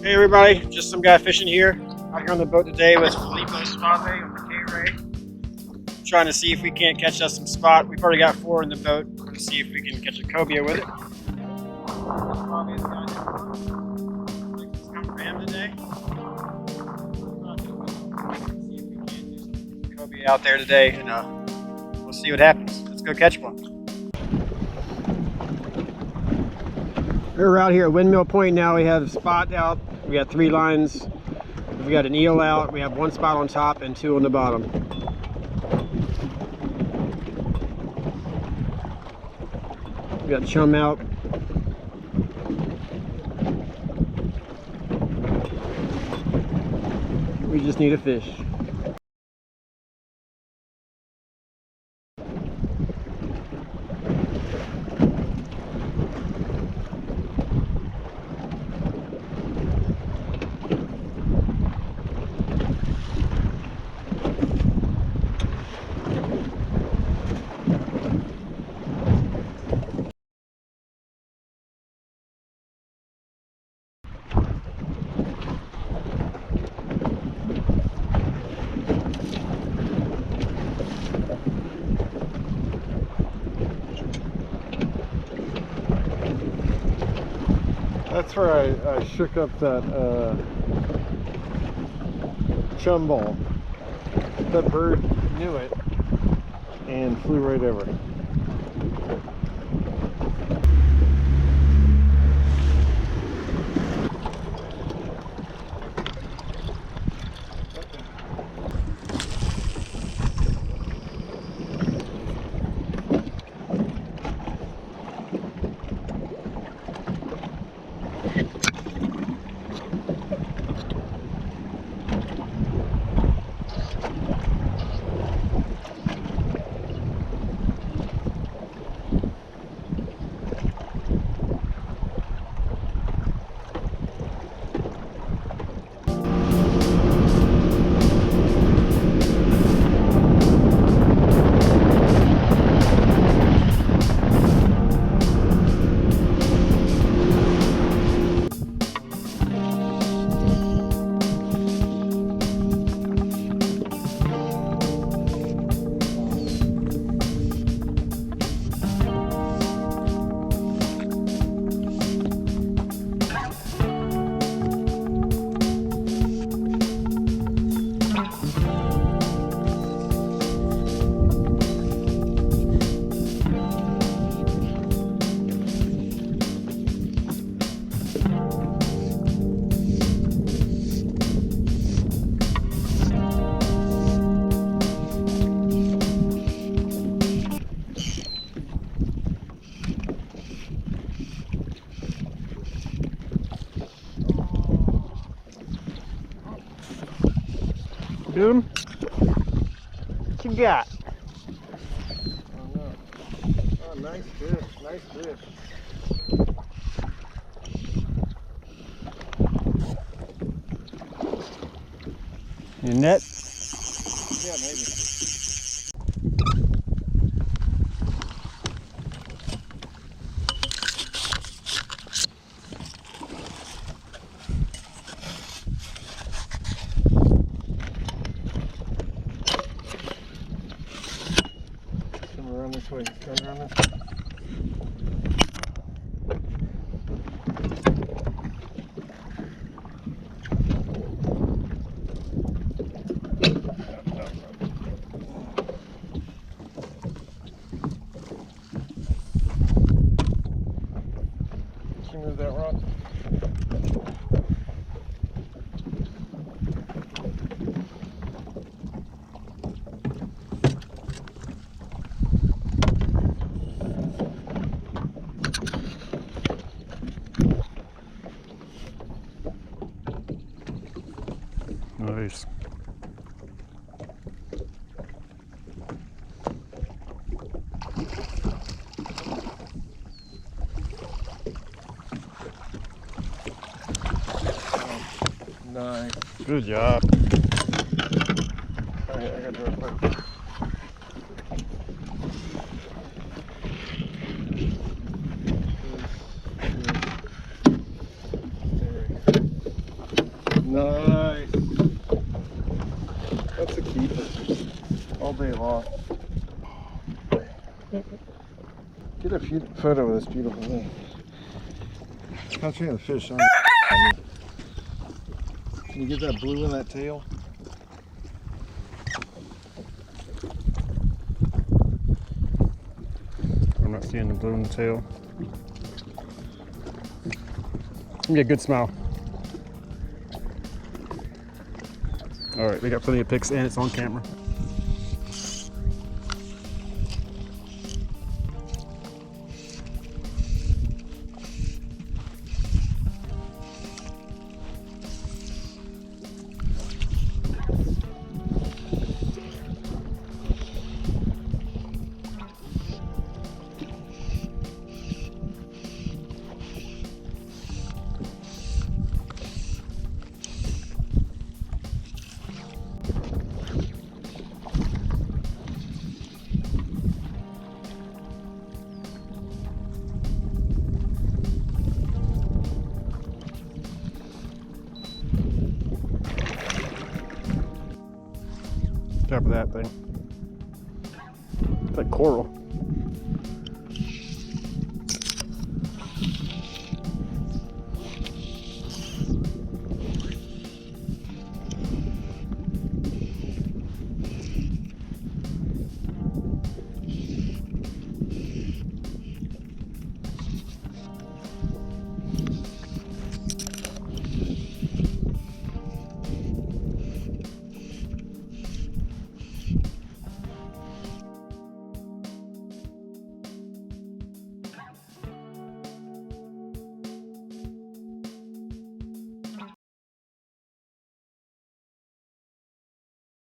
Hey everybody, just some guy fishing here. Out here on the boat today with Phillipo Suave on the K-ray. Trying to see if we can't catch us some spot. We've already got 4 in the boat. We're going to see if we can catch a cobia with it. It's come for him today. See if we can do some cobia out there today, and we'll see what happens. Let's go catch one. We're out here at Windmill Point now. We have a spot out. We got 3 lines. We got an eel out. We have 1 spot on top and 2 on the bottom. We got chum out. We just need a fish. That's where I shook up that chum ball. That bird knew it and flew right over. Dude, what you got? Oh no. Oh, nice fish, nice fish. Your net? Yeah, maybe. Come around this way. Turn around this way. Move that rock. Nice. Nice. Good job. Alright, I gotta do it quick. There we go. Get a photo of this beautiful thing. Concentrate on the fish. Can you get that blue in that tail? I'm not seeing the blue in the tail. Give me a good smile. All right, we got plenty of pics and it's on camera. Top of that thing. It's like coral.